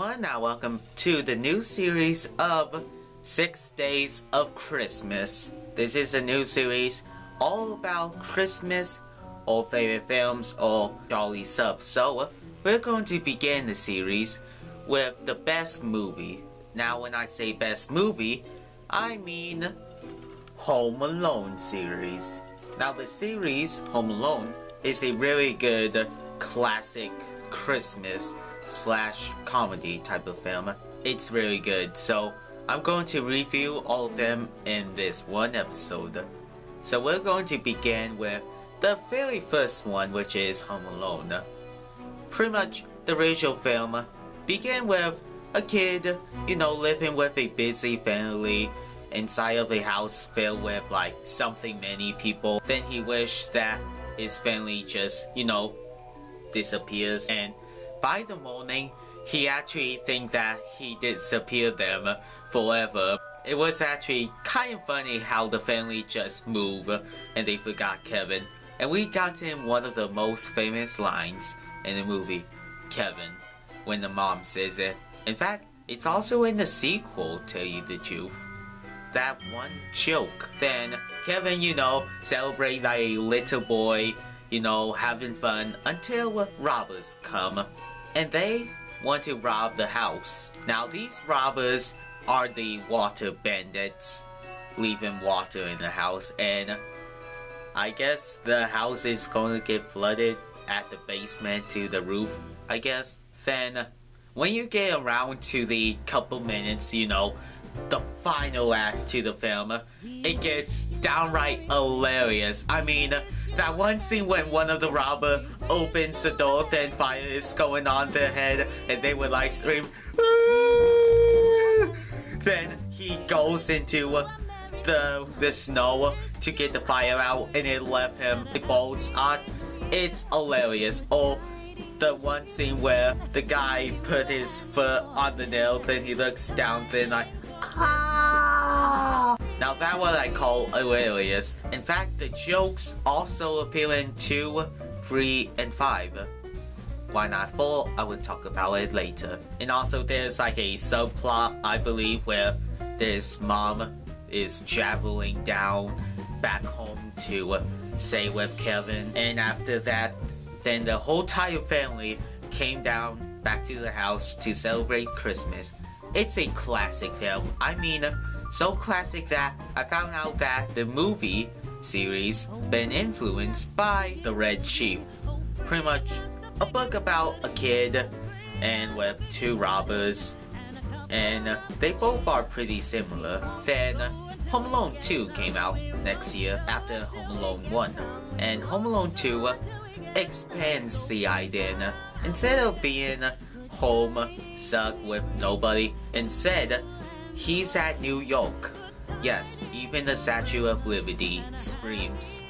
everyone, now welcome to the new series of 6 Days of Christmas. This is a new series all about Christmas, all favorite films, all jolly stuff. So, we're going to begin the series with the best movie. Now when I say best movie, I mean Home Alone series. Now the series, Home Alone, is a really good classic Christmas / comedy type of film. It's really good, so I'm going to review all of them in this one episode. So we're going to begin with the very first one, which is Home Alone. Pretty much the original film began with a kid, living with a busy family inside of a house filled with something many people. Then he wished that his family just, disappears, and by the morning he actually thinks that he disappeared them forever. It was actually kind of funny how the family just moved and they forgot Kevin. And we got in one of the most famous lines in the movie, Kevin, when the mom says it. In fact, it's also in the sequel, tell you the truth. That one joke. Then Kevin, celebrate like a little boy, having fun until robbers come. And they want to rob the house. Now these robbers are the water bandits, leaving water in the house, and I guess the house is going to get flooded at the basement to the roof, I guess. Then when you get around to the couple minutes, the final act to the film, it gets downright hilarious. I mean, that one scene when one of the robbers opens the door, then fire is going on their head, and they would scream, "Aah!" Then he goes into the snow to get the fire out, and it left him the bolts on. It's hilarious. Or the one scene where the guy put his foot on the nail, then he looks down, then ah! Now that what I call hilarious. In fact, the jokes also appear in 2, 3, and 5. Why not 4? I will talk about it later. And also there's a subplot, I believe, where this mom is traveling down back home to stay with Kevin. And after that, then the whole entire family came down back to the house to celebrate Christmas. It's a classic film. I mean, so classic that I found out that the movie series been influenced by The Red Chief. Pretty much a book about a kid and with 2 robbers, and they both are pretty similar. Then Home Alone 2 came out next year after Home Alone 1, and Home Alone 2 expands the idea. Instead of being home stuck with nobody, instead he's at New York. Yes, even the Statue of Liberty screams.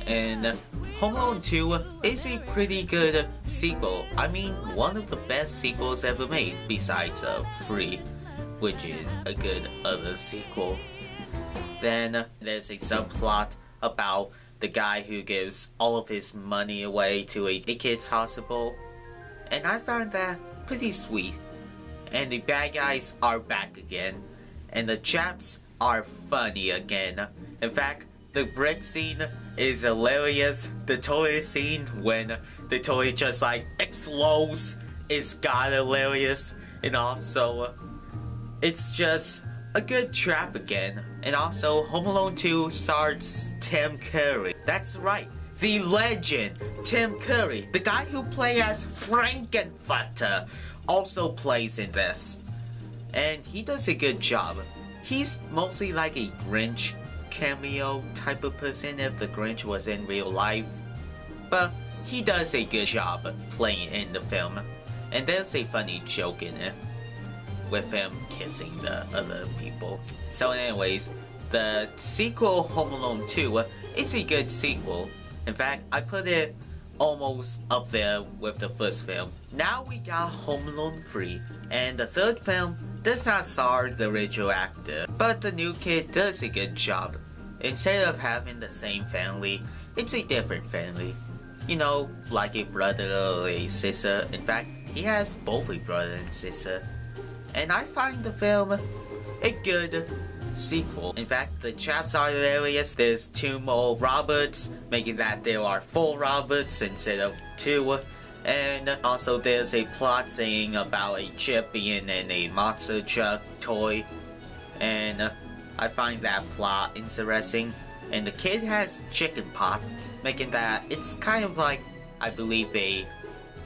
And Home Alone 2 is a pretty good sequel. I mean, one of the best sequels ever made, besides 3, which is a good other sequel. Then there's a subplot about the guy who gives all of his money away to a kids hospital, and I found that pretty sweet. And the bad guys are back again, and the chaps are funny again. In fact, the brick scene is hilarious. The toilet scene when the toilet just explodes is hilarious. And also, it's just a good trap again. And also, Home Alone 2 stars Tim Curry. That's right, the legend Tim Curry, the guy who plays as Frankenfutter, also plays in this. And he does a good job. He's mostly like a Grinch cameo type of person if the Grinch was in real life. But he does a good job playing in the film. And there's a funny joke in it with him kissing the other people. So anyways, the sequel Home Alone 2, it's a good sequel. In fact, I put it almost up there with the first film. Now we got Home Alone 3, and the third film does not star the original actor, but the new kid does a good job. Instead of having the same family, it's a different family. Like a brother or a sister. In fact, he has both a brother and sister. And I find the film a good sequel. In fact, the traps are hilarious. There's 2 more Roberts, making that there are 4 Roberts instead of 2. And also there's a plot saying about a chip being in a monster truck toy. And I find that plot interesting. And the kid has chicken pox, making that it's kind of like, I believe, a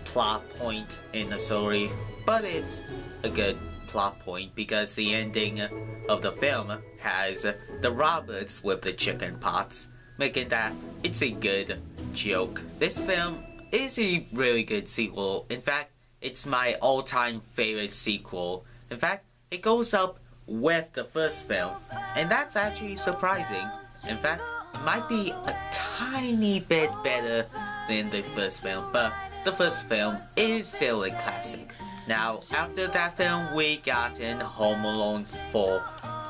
plot point in the story. But it's a good plot point because the ending of the film has the Roberts with the chicken pox, making that it's a good joke. This film is a really good sequel. In fact, it's my all-time favorite sequel. In fact, it goes up with the first film, and that's actually surprising. In fact, it might be a tiny bit better than the first film, but the first film is still a classic. Now, after that film, we got in Home Alone 4.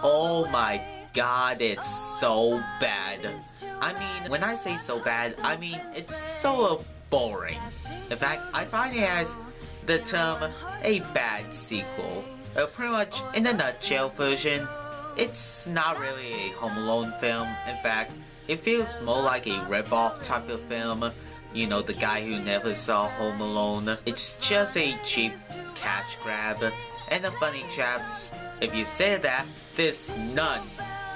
Oh my god, it's so bad. I mean, when I say so bad, I mean it's so boring. In fact, I find it as the term a bad sequel. Pretty much, in a nutshell version, it's not really a Home Alone film. In fact, it feels more like a rip-off type of film. You know, the guy who never saw Home Alone. It's just a cheap cash grab. And the funny traps, if you say that, there's none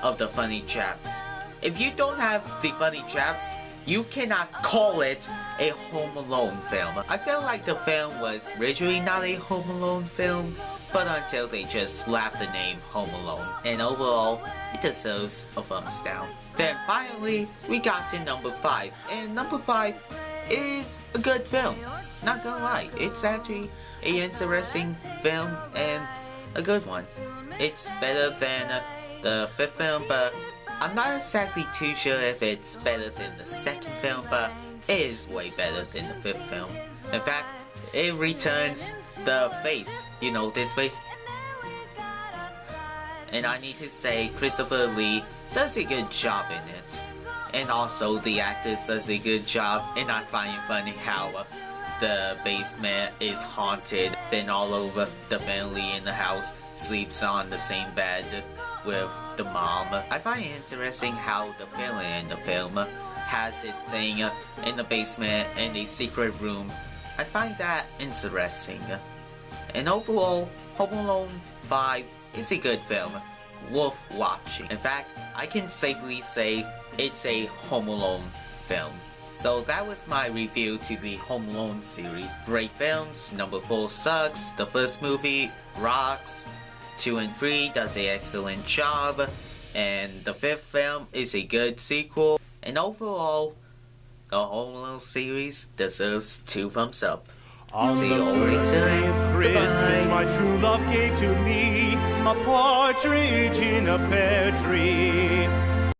of the funny traps. If you don't have the funny traps, you cannot call it a Home Alone film. I feel like the film was originally not a Home Alone film, but until they just slapped the name Home Alone. And overall, it deserves a thumbs down. Then finally, we got to number 5. And number 5 is a good film. Not gonna lie, it's actually an interesting film and a good one. It's better than the 5th film, but I'm not exactly too sure if it's better than the 2nd film, but it is way better than the 5th film. In fact, it returns the face, you know, this face. And I need to say, Christopher Lee does a good job in it. And also, the actors does a good job, and I find it funny how the basement is haunted, then all over the family in the house sleeps on the same bed with the mom. I find it interesting how the villain in the film has this thing in the basement in a secret room. I find that interesting. And overall, Home Alone 5 is a good film, worth watching. In fact, I can safely say it's a Home Alone film. So that was my review to the Home Alone series. Great films. Number 4 sucks. The first movie rocks. 2 and 3 does an excellent job. And the 5th film is a good sequel. And overall, the Home Alone series deserves 2 thumbs up. On See the you all first later. day of Christmas, Goodbye. my true love gave to me a partridge in a pear tree.